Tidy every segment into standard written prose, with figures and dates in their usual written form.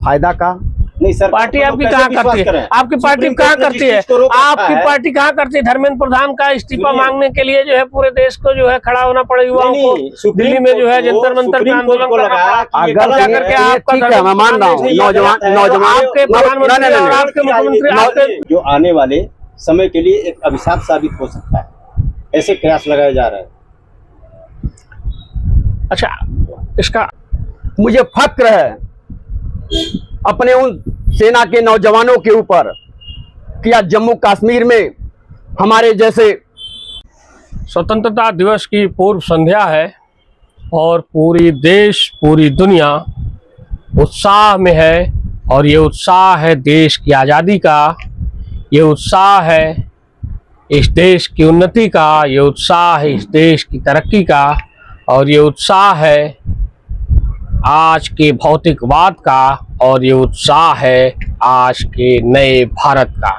फायदा का नहीं सर, पार्टी आपकी कहाँ करती है? आपकी पार्टी कहाँ करती है? आपकी पार्टी कहाँ करती है? धर्मेंद्र प्रधान का इस्तीफा मांगने के लिए जो है पूरे देश को जो है खड़ा होना पड़ा युवाओं को। दिल्ली में जो है जंतर मंतर पे आंदोलन करना पड़ा। अगर करके आपका ठीक है, मैं मान रहा हूँ, नौजवान आपके प्रधानमंत्री और आपके मुख्यमंत्री जो आने वाले समय के लिए एक अभिशाप साबित हो सकता है, ऐसे प्रयास लगाए जा रहे हैं। अच्छा, इसका मुझे फक्र है अपने उन सेना के नौजवानों के ऊपर कि आज जम्मू कश्मीर में हमारे जैसे स्वतंत्रता दिवस की पूर्व संध्या है और पूरी देश पूरी दुनिया उत्साह में है। और ये उत्साह है देश की आज़ादी का, ये उत्साह है इस देश की उन्नति का, ये उत्साह है इस देश की तरक्की का, और ये उत्साह है आज के भौतिकवाद का, और ये उत्साह है आज के नए भारत का।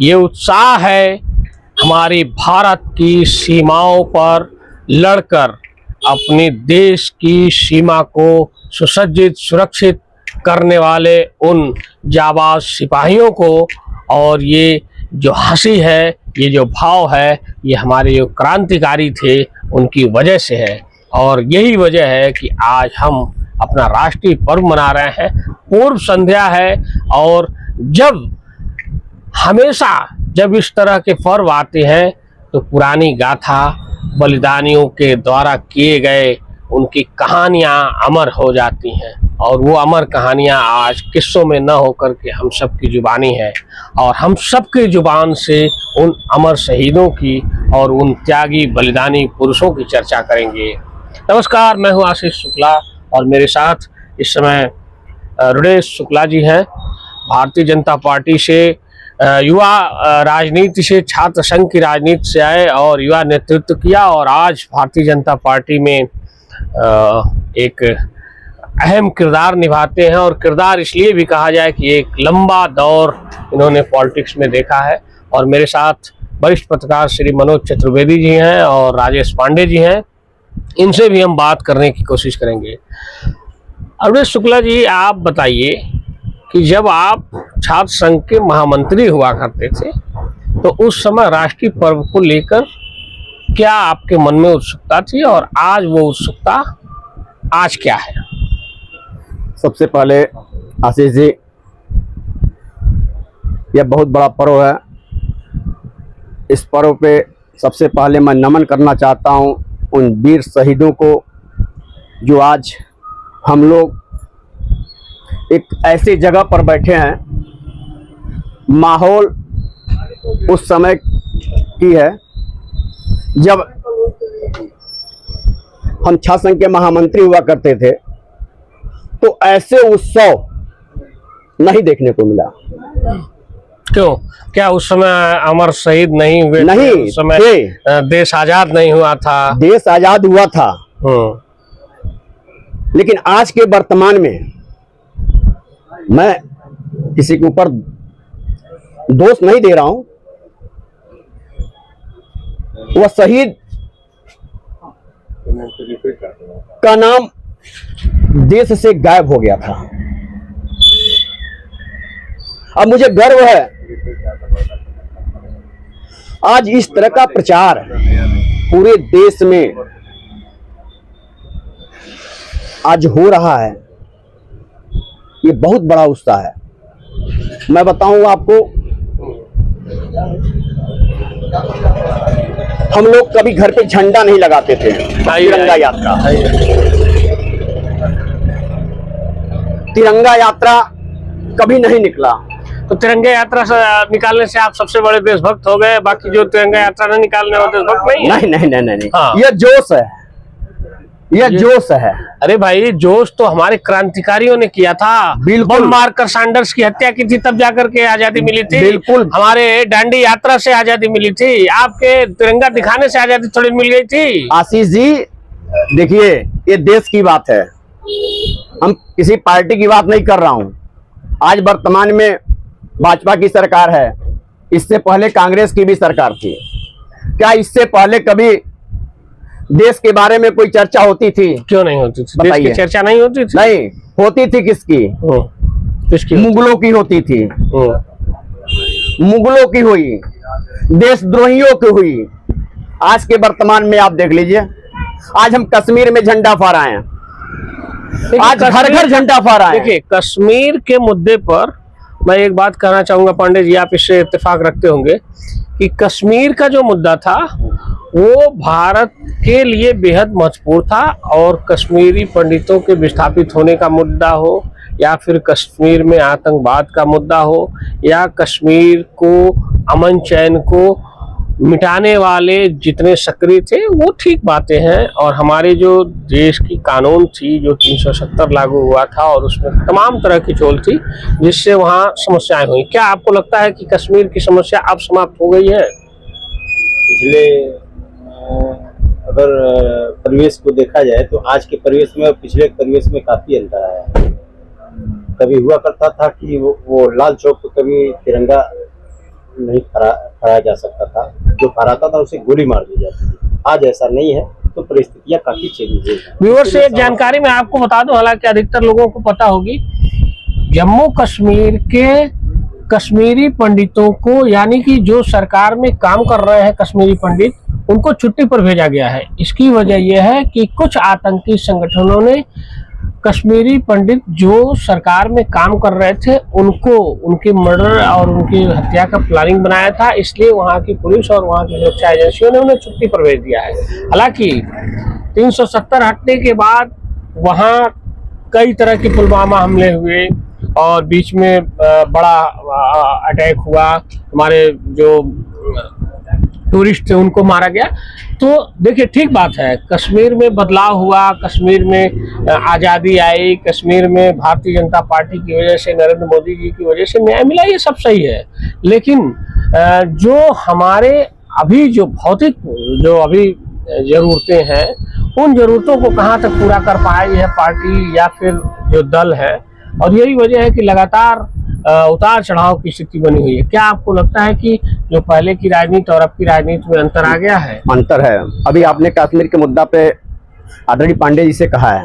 ये उत्साह है हमारे भारत की सीमाओं पर लड़कर अपने देश की सीमा को सुसज्जित सुरक्षित करने वाले उन जाबाज सिपाहियों को। और ये जो हंसी है, ये जो भाव है, ये हमारे जो क्रांतिकारी थे उनकी वजह से है। और यही वजह है कि आज हम अपना राष्ट्रीय पर्व मना रहे हैं। पूर्व संध्या है, और हमेशा जब इस तरह के पर्व आते हैं तो पुरानी गाथा, बलिदानियों के द्वारा किए गए उनकी कहानियाँ अमर हो जाती हैं। और वो अमर कहानियाँ आज किस्सों में न होकर के हम सब की जुबानी है, और हम सब की जुबान से उन अमर शहीदों की और उन त्यागी बलिदानी पुरुषों की चर्चा करेंगे। नमस्कार, मैं हूँ आशीष शुक्ला और मेरे साथ इस समय रुडेश शुक्ला जी हैं। भारतीय जनता पार्टी से युवा राजनीति से, छात्र संघ की राजनीति से आए और युवा नेतृत्व किया, और आज भारतीय जनता पार्टी में एक अहम किरदार निभाते हैं। और किरदार इसलिए भी कहा जाए कि एक लंबा दौर इन्होंने पॉलिटिक्स में देखा है। और मेरे साथ वरिष्ठ पत्रकार श्री मनोज चतुर्वेदी जी हैं और राजेश पांडे जी हैं। इनसे भी हम बात करने की कोशिश करेंगे। रुडेश शुक्ला जी, आप बताइए कि जब आप छात्र संघ के महामंत्री हुआ करते थे तो उस समय राष्ट्रीय पर्व को लेकर क्या आपके मन में उत्सुकता थी, और आज वो उत्सुकता आज क्या है? सबसे पहले आशीष जी, यह बहुत बड़ा पर्व है। इस पर्व पे सबसे पहले मैं नमन करना चाहता हूं उन वीर शहीदों को जो आज हम लोग एक ऐसी जगह पर बैठे हैं, माहौल उस समय की है जब हम छात्र संघ के महामंत्री हुआ करते थे, तो ऐसे उत्सव नहीं देखने को मिला। क्यों? क्या उस समय अमर शहीद नहीं हुए? नहीं, उस समय देश आजाद नहीं हुआ था? देश आजाद हुआ था, लेकिन आज के वर्तमान में मैं किसी के ऊपर दोष नहीं दे रहा हूं। वह शहीद का नाम देश से गायब हो गया था। अब मुझे गर्व है आज इस तरह का प्रचार पूरे देश में आज हो रहा है। ये बहुत बड़ा उत्साह है। मैं बताऊं आपको, हम लोग कभी घर पे झंडा नहीं लगाते थे। तिरंगा यात्रा, तिरंगा यात्रा कभी नहीं निकला। तो तिरंगा यात्रा से निकालने से आप सबसे बड़े देशभक्त हो गए, बाकी जो तिरंगा यात्रा नहीं निकालने वाले देशभक्त नहीं है? नहीं नहीं नहीं नहीं, नहीं। हाँ। ये जोश है, ये जोश है। अरे भाई, जोश तो हमारे क्रांतिकारियों ने किया था। बिल्कुल। बम मारकर सैंडर्स की हत्या की थी, तब जाकर के आजादी मिली थी। बिल्कुल। हमारे दांडी यात्रा से आजादी मिली थी। आपके तिरंगा दिखाने से आजादी थोड़ी मिल गई थी। आशीष जी देखिए, ये देश की बात है, हम किसी पार्टी की बात नहीं कर रहा हूं। आज वर्तमान में भाजपा की सरकार है, इससे पहले कांग्रेस की भी सरकार थी। क्या इससे पहले कभी देश के बारे में कोई चर्चा होती थी? क्यों नहीं होती थी? देश की चर्चा नहीं होती थी? नहीं होती थी। किसकी? किसकी? मुगलों की होती थी, मुगलों की हुई, देशद्रोहियों की हुई। आज के वर्तमान में आप देख लीजिए, आज हम कश्मीर में झंडा फहराए हैं, आज घर घर झंडा फहराए हैं। देखिए, कश्मीर के मुद्दे पर मैं एक बात कहना चाहूंगा पांडे जी, आप इससे इत्तेफाक रखते होंगे कि कश्मीर का जो मुद्दा था वो भारत के लिए बेहद महत्वपूर्ण था, और कश्मीरी पंडितों के विस्थापित होने का मुद्दा हो, या फिर कश्मीर में आतंकवाद का मुद्दा हो, या कश्मीर को अमन चैन को मिटाने वाले जितने सक्रिय थे, वो ठीक बातें हैं। और हमारे जो देश की कानून थी जो 370 लागू हुआ था, और उसमें तमाम तरह की झोल थी जिससे वहाँ समस्याएं हुई। क्या आपको लगता है कि कश्मीर की समस्या अब समाप्त हो गई है? पिछले अगर परिवेश को देखा जाए तो आज के परिवेश में और पिछले परिवेश में काफी अंतर आया है। कभी हुआ करता था कि वो लाल चौक पर कभी तिरंगा नहीं फहराया जा सकता था, जो फहराता था उसे गोली मार दी जाती थी। आज ऐसा नहीं है, तो परिस्थितियां काफी चेंज हुई हैं। व्यूअर से एक जानकारी मैं आपको बता दूं, हालांकि अधिकतर लोगों को पता होगी, जम्मू कश्मीर के कश्मीरी पंडितों को, यानी कि जो सरकार में काम कर रहे हैं कश्मीरी पंडित, उनको छुट्टी पर भेजा गया है। इसकी वजह यह है कि कुछ आतंकी संगठनों ने कश्मीरी पंडित जो सरकार में काम कर रहे थे उनको, उनकी मर्डर और उनकी हत्या का प्लानिंग बनाया था, इसलिए वहाँ की पुलिस और वहाँ की सुरक्षा एजेंसियों ने उन्हें छुट्टी पर भेज दिया है। हालांकि 370 हटने के बाद वहाँ कई तरह के पुलवामा हमले हुए, और बीच में बड़ा अटैक हुआ, हमारे जो टूरिस्ट थे उनको मारा गया। तो देखिए, ठीक बात है, कश्मीर में बदलाव हुआ, कश्मीर में आज़ादी आई, कश्मीर में भारतीय जनता पार्टी की वजह से, नरेंद्र मोदी जी की वजह से न्याय मिला, ये सब सही है। लेकिन जो हमारे अभी जो भौतिक जो अभी ज़रूरतें हैं, उन ज़रूरतों को कहाँ तक पूरा कर पाई है पार्टी या फिर जो दल है, और यही वजह है कि लगातार उतार चढ़ाव की स्थिति बनी हुई है। क्या आपको लगता है कि जो पहले की राजनीति और अब की राजनीति में अंतर आ गया है? अंतर है। अभी आपने कश्मीर के मुद्दा पे आदरणीय पांडे जी से कहा है,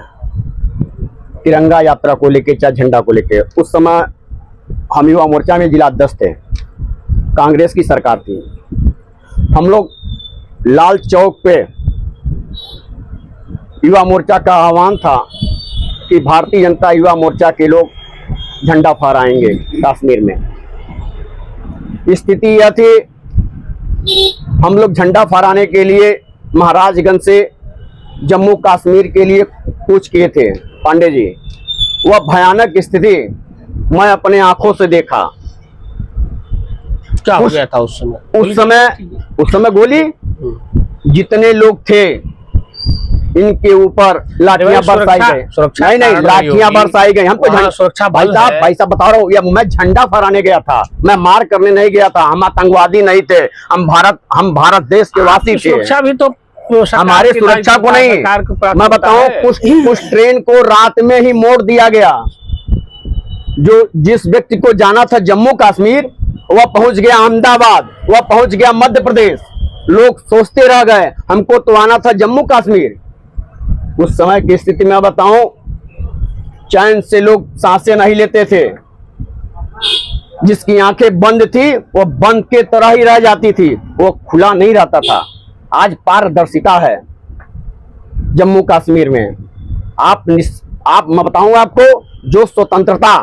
तिरंगा यात्रा को लेके चाहे झंडा को लेके, उस समय हम युवा मोर्चा में जिला अध्यक्ष थे, कांग्रेस की सरकार थी, हम लोग लाल चौक पे युवा मोर्चा का आह्वान था कि भारतीय जनता युवा मोर्चा के लोग झंडा फहराएंगे कश्मीर में। स्थिति यह थी, हम लोग झंडा फहराने के लिए महाराजगंज से जम्मू कश्मीर के लिए कूच किए थे पांडे जी। वह भयानक स्थिति मैं अपने आंखों से देखा। क्या हो गया था उस समय? उस समय गोली, जितने लोग थे इनके ऊपर लाठियां बरसाई गई। नहीं, लाठियां बरसाई गई। हमको सुरक्षा भाई साहब बता रहा हूँ, मैं झंडा फहराने गया था, मैं मार करने नहीं गया था, हम आतंकवादी नहीं थे, हम भारत देश के वासी थे। सुरक्षा भी तो हमारे सुरक्षा को नहीं, मैं बताऊं, कुछ ट्रेन को रात में ही मोड़ दिया गया। जो जिस व्यक्ति को जाना था जम्मू कश्मीर, वह पहुंच गया अहमदाबाद, वह पहुंच गया मध्य प्रदेश। लोग सोचते रह गए, हमको तो आना था जम्मू कश्मीर। उस समय की स्थिति में बताऊं, चैन से लोग सांसें नहीं लेते थे। जिसकी आंखें बंद थी वो बंद के तरह ही रह जाती थी, वो खुला नहीं रहता था। आज पारदर्शिता है जम्मू कश्मीर में। मैं बताऊं आपको, जो स्वतंत्रता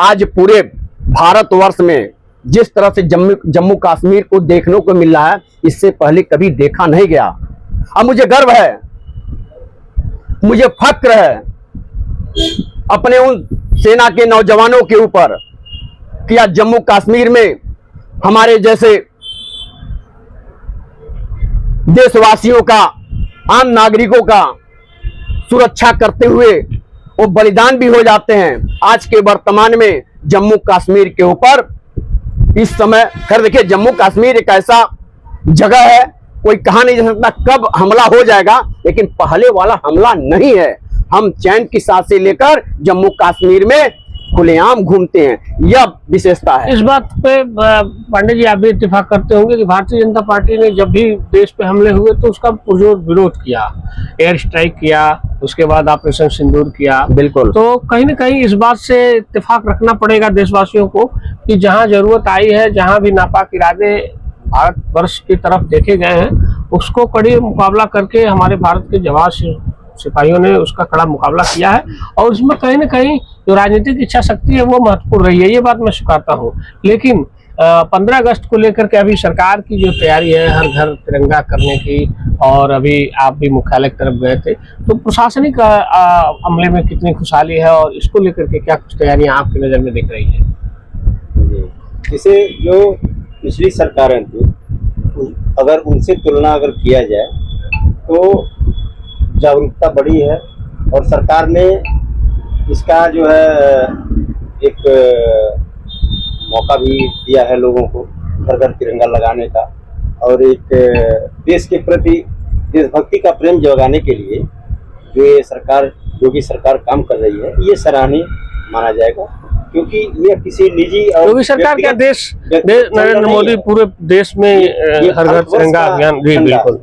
आज पूरे भारतवर्ष में जिस तरह से जम्मू कश्मीर को देखने को मिल रहा है, इससे पहले कभी देखा नहीं गया। अब मुझे गर्व है, मुझे फक्र है अपने उन सेना के नौजवानों के ऊपर कि आज जम्मू कश्मीर में हमारे जैसे देशवासियों का, आम नागरिकों का सुरक्षा करते हुए वो बलिदान भी हो जाते हैं। आज के वर्तमान में जम्मू कश्मीर के ऊपर इस समय, खैर देखिए, जम्मू कश्मीर एक ऐसा जगह है, कोई कहा नहीं जा सकता कब हमला हो जाएगा, लेकिन पहले वाला हमला नहीं है। हम चैन की सांसें लेकर जम्मू कश्मीर में खुलेआम घूमते हैं, यह विशेषता है। इस बात पे पांडे जी आप भी इत्तेफाक करते होंगे कि भारतीय जनता पार्टी ने जब भी देश पे हमले हुए तो उसका पुरजोर विरोध किया, एयर स्ट्राइक किया, उसके बाद ऑपरेशन सिंदूर किया। बिल्कुल। तो कहीं ना कहीं इस बात से इत्तेफाक रखना पड़ेगा देशवासियों को कि जहां जरूरत आई है, जहां भी नापाक इरादे भारतवर्ष की तरफ देखे गए हैं, उसको कड़ी मुकाबला करके हमारे भारत के जवान सिपाहियों ने उसका कड़ा मुकाबला किया है। और उसमें कहीं ना कहीं जो राजनीतिक इच्छा शक्ति है वो महत्वपूर्ण रही है, ये बात मैं स्वीकारता हूँ। लेकिन 15 अगस्त को लेकर के अभी सरकार की जो तैयारी है हर घर तिरंगा करने की, और अभी आप भी मुख्यालय की तरफ गए थे, तो प्रशासनिक अमले में कितनी खुशहाली है और इसको लेकर के क्या कुछ तैयारियां आपकी नज़र में दिख रही है? इसे जो पिछली सरकारें थी, अगर उनसे तुलना अगर किया जाए तो जागरूकता बढ़ी है, और सरकार ने इसका जो है एक मौका भी दिया है लोगों को घर घर तिरंगा लगाने का, और एक देश के प्रति देशभक्ति का प्रेम जगाने के लिए जो ये सरकार, योगी सरकार काम कर रही है, ये सराहनीय माना जाएगा। क्योंकि ये किसी निजी और योगी सरकार क्या देश नरेंद्र मोदी पूरे देश में हर घर तिरंगा अभियान, जी बिल्कुल।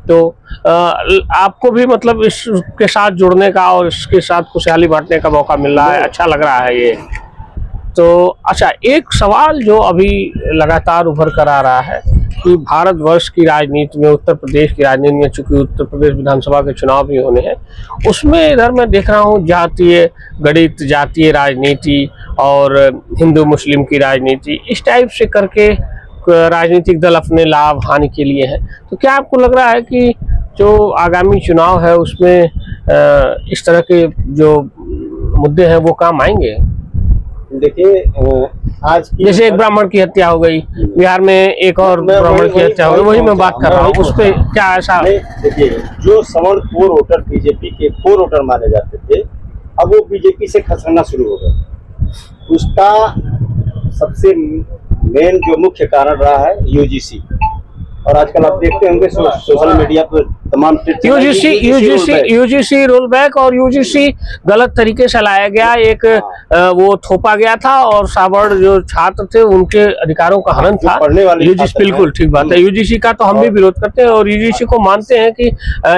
तो आपको भी मतलब इसके साथ जुड़ने का और इसके साथ खुशहाली बांटने का मौका मिल रहा है, अच्छा लग रहा है ये। तो अच्छा, एक सवाल जो अभी लगातार उभर कर आ रहा है कि भारतवर्ष की राजनीति में, उत्तर प्रदेश की राजनीति में, चूंकि उत्तर प्रदेश विधानसभा के चुनाव भी होने हैं, उसमें इधर मैं देख रहा हूँ जातीय गणित, जातीय राजनीति और हिंदू मुस्लिम की राजनीति, इस टाइप से करके राजनीतिक दल अपने लाभ हानि के लिए है। तो क्या आपको लग रहा है कि जो आगामी चुनाव है उसमें इस तरह के जो मुद्दे हैं वो काम आएंगे? देखिए, आज जैसे एक ब्राह्मण की हत्या हो गई बिहार में, एक और ब्राह्मण की हत्या हो गई, वही मैं बात कर रहा हूँ, उस पर क्या ऐसा? देखिए, जो सवर्ण कोर वोटर बीजेपी के कोर वोटर माने जाते थे, अब वो बीजेपी से खसकना शुरू हो गए। उसका सबसे मेन जो मुख्य कारण रहा है यूजीसी, और आजकल आप देखते होंगे सोशल मीडिया पर तमाम यूजीसी रोल बैक और यूजीसी गलत तरीके से लाया गया, एक वो थोपा गया था, और सावर्ण जो छात्र थे उनके अधिकारों का हनन था। यूजीसी बिल्कुल ठीक बात है, यूजीसी का तो हम भी विरोध करते हैं, और यूजीसी को मानते हैं कि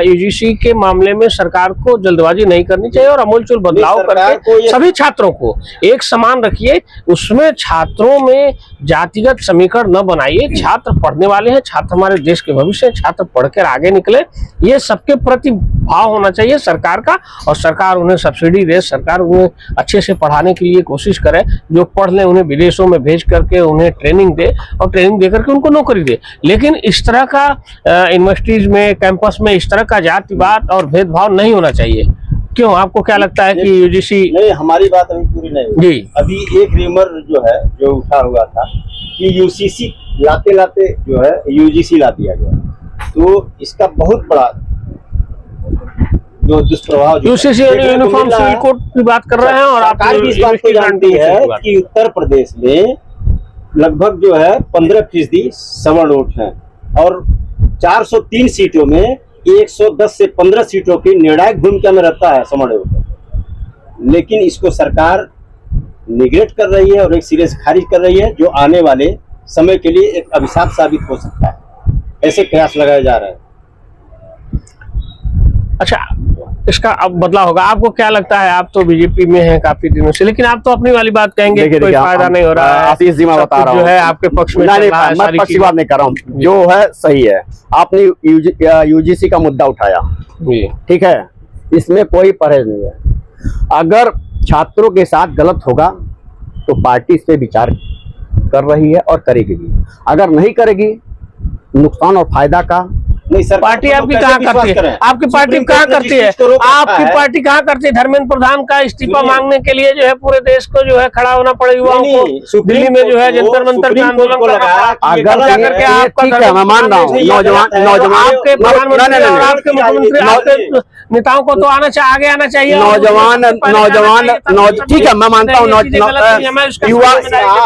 यूजीसी के मामले में सरकार को जल्दबाजी नहीं करनी चाहिए और अमूलचूल बदलाव करके सभी छात्रों को एक समान रखिए। उसमें छात्रों में जातिगत समीकरण न बनाइए। छात्र पढ़ने वाले हैं, छात्र हमारे देश के भविष्य, छात्र पढ़कर आगे निकले, ये सबके प्रति भाव होना चाहिए सरकार का, और सरकार उन्हें सब्सिडी दे, सरकार उन्हें अच्छे से पढ़ाने के लिए कोशिश करे, जो पढ़ ले उन्हें विदेशों में भेज करके उन्हें ट्रेनिंग दे, और ट्रेनिंग देकर के उनको नौकरी दे। लेकिन इस तरह का यूनिवर्सिटीज में, कैंपस में इस तरह का जातिवाद और भेदभाव नहीं होना चाहिए। क्यों, आपको क्या लगता है कि यूजीसी? नहीं, हमारी बात अभी पूरी नहीं हुई जी। अभी एक रिमर जो है जो उठा हुआ था कि यूसीसी लाते लाते जो है यूजीसी ला दिया गया, तो इसका बहुत बड़ा जो दुष्प्रभाव यूसीसी यूनिफॉर्म सिविल कोड की बात कर रहे हैं, और सरकार भी इस बात को जानती है कि उत्तर प्रदेश में लगभग जो है 15% सवर्ण वोट है, और 403 सीटों में 110 से 15 सीटों की निर्णायक भूमिका में रहता है सवर्ण वोट। लेकिन इसको सरकार निगलेक्ट कर रही है और एक सिरे से खारिज कर रही है, जो आने वाले समय के लिए एक अभिशाप साबित हो सकता है। ऐसे प्रयास लगाए जा रहे हैं। अच्छा, इसका अब बदलाव होगा, आपको क्या लगता है? आप तो बीजेपी में हैं काफी दिनों से, लेकिन आप तो अपनी वाली बात कहेंगे कि कोई फायदा नहीं हो रहा है। आशीष जी, मैं बता रहा हूँ, जो है आपके पक्ष में मैं पक्ष की बात नहीं कर रहा हूँ, जो है सही है। आपने यूजीसी का मुद्दा उठाया, ठीक है, इसमें कोई परहेज नहीं है। अगर छात्रों के साथ गलत होगा तो पार्टी इस पे विचार कर रही है और करेगी भी। अगर नहीं करेगी, नुकसान और फायदा का नहीं सर, पार्टी आपकी कहाँ करती है? आपकी पार्टी कहाँ करती है? आपकी पार्टी कहाँ करती है? धर्मेंद्र प्रधान का इस्तीफा मांगने के लिए जो है पूरे देश को जो है खड़ा होना पड़े, युवाओं को दिल्ली में जो है जंतर मंतर का आंदोलन करके आपका, मैं मान रहा हूँ, नौजवान आपके प्रधानमंत्री और आपके मुख्यमंत्री, आपके नेताओं को तो आगे आना चाहिए। नौजवान ठीक है, मैं मानता हूँ, युवा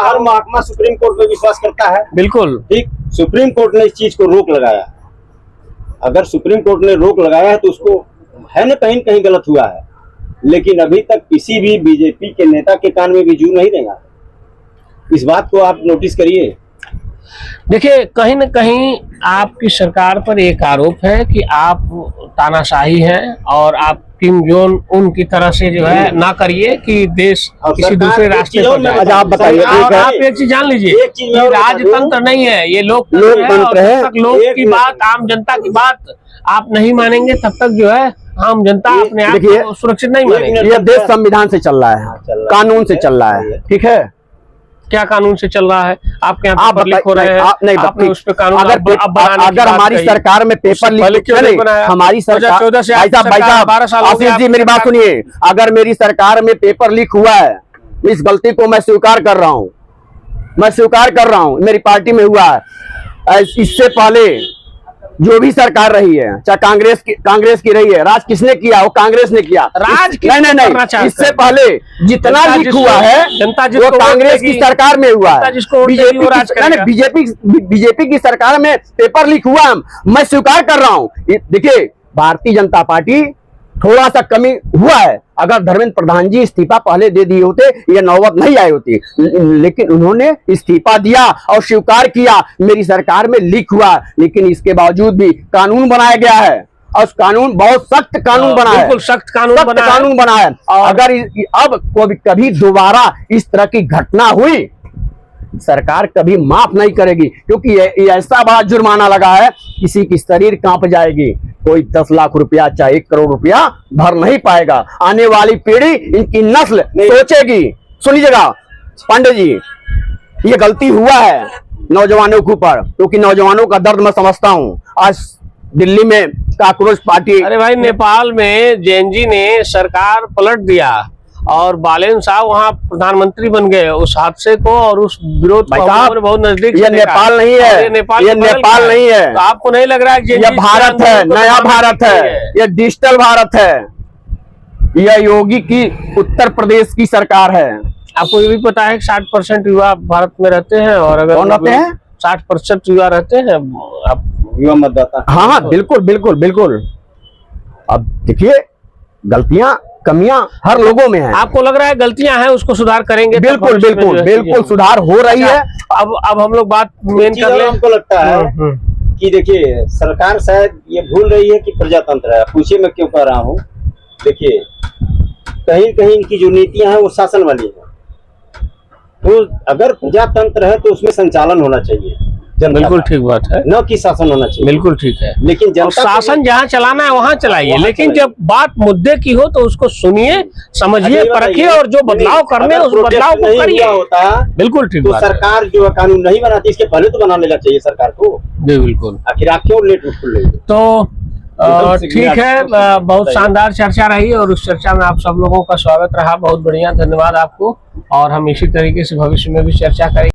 हर महकमा सुप्रीम कोर्ट में विश्वास करता है, बिल्कुल ठीक। सुप्रीम कोर्ट ने इस चीज को रोक लगाया। अगर सुप्रीम कोर्ट ने रोक लगाया है तो उसको है ना कहीं कहीं गलत हुआ है, लेकिन अभी तक किसी भी बीजेपी के नेता के कान में भी जू नहीं देगा। इस बात को आप नोटिस करिए। देखिए, कहीं न कहीं आपकी सरकार पर एक आरोप है कि आप तानाशाही हैं और आप किम जोन उन की तरह से जो है ना करिए कि देश किसी दूसरे रास्ते पर जाए। अच्छा, आप बताइए, और आप एक चीज जान लीजिए, ये राजतंत्र नहीं है, ये लोकतंत्र है। और तब तक लोग की बात, आम जनता की बात आप नहीं मानेंगे, तब तक जो है आम जनता अपने आप को सुरक्षित नहीं मानेगी। ये देश संविधान से चल रहा है, कानून से चल रहा है, ठीक है। क्या कानून से चल रहा है? आपके यहाँ पेपर लीक हो रहे हैं, आप नहीं आपने उस पे कानून अगर हमारी सरकार में पेपर लीक नहीं, हमारी सरकार, भाई साहब आशीष जी मेरी बात सुनिए, अगर मेरी सरकार में पेपर लीक हुआ है, इस गलती को मैं स्वीकार कर रहा हूँ, मेरी पार्टी में हुआ है। इससे पहले जो भी सरकार रही है, चाहे कांग्रेस की रही है, राज किसने किया? वो कांग्रेस ने किया। राज नहीं, इससे पहले जितना लीक हुआ है वो कांग्रेस की सरकार में हुआ है। बीजेपी की सरकार में पेपर लीक हुआ, मैं स्वीकार कर रहा हूँ। देखिए, भारतीय जनता पार्टी थोड़ा सा कमी हुआ है। अगर धर्मेंद्र प्रधान जी इस्तीफा पहले दे दिए होते, ये नौबत नहीं आई होती, लेकिन उन्होंने इस्तीफा दिया और स्वीकार किया मेरी सरकार में लीक हुआ। लेकिन इसके बावजूद भी कानून बनाया गया है, और कानून बहुत सख्त कानून बना है, बिल्कुल सख्त कानून बना है। अगर अब कभी दोबारा इस तरह की घटना हुई, सरकार कभी माफ नहीं करेगी, क्योंकि ये ऐसा बड़ा जुर्माना लगा है, किसी की शरीर कांप जाएगी। कोई 10 लाख रुपया चाहे 1 करोड़ रुपया भर नहीं पाएगा। आने वाली पीढ़ी, इनकी नस्ल सोचेगी। सुनिएगा पांडे जी, ये गलती हुआ है नौजवानों के ऊपर, क्योंकि नौजवानों का दर्द मैं समझता हूँ। आज दिल्ली में काकरोच पार्टी, अरे भाई, नेपाल में जेएनजी ने सरकार पलट दिया और बालेन साहब वहाँ प्रधानमंत्री बन गए उस हादसे को, और उस विरोध को बहुत नजदीक। ये नेपाल नहीं है, ये नेपाल नहीं है। तो आपको नहीं लग रहा है कि ये भारत है, नया भारत है, ये डिजिटल भारत है, यह योगी की उत्तर प्रदेश की सरकार है। आपको ये भी पता है कि 60% युवा भारत में रहते हैं, और अगर कौन रहते हैं? 60% युवा रहते हैं, आप युवा मतदाता। हाँ, बिल्कुल। अब देखिए, गलतियां कमियां हर लोगों में है। आपको लग रहा है गलतियां हैं, उसको सुधार करेंगे? बिल्कुल सुधार हो रही है। अब हम लोग बात मेन कर ले। हमको लगता है कि देखिए, सरकार शायद ये भूल रही है कि प्रजातंत्र है। पूछिए मैं क्यों कह रहा हूँ। देखिए, कहीं इनकी जो नीतियां हैं वो शासन वाली है। तो अगर प्रजातंत्र है तो उसमें संचालन होना चाहिए, बिल्कुल ठीक बात है, न कि शासन होना चाहिए। बिल्कुल ठीक है, लेकिन शासन जहाँ चलाना है वहाँ चलाइए, लेकिन जब बात मुद्दे की हो तो उसको सुनिए, समझिए, परखिए, और जो बदलाव करने उस बदलाव को करिए। होता बिल्कुल ठीक बात है। सरकार जो कानून नहीं बनाती, इसके पहले तो बना लेना चाहिए सरकार को। बिल्कुल। आखिर आप क्यों लेट उठ रही है? तो ठीक है, बहुत शानदार चर्चा रही, और उस चर्चा में आप सब लोगों का स्वागत रहा। बहुत बढ़िया, धन्यवाद आपको, और हम इसी तरीके से भविष्य में भी चर्चा करेंगे।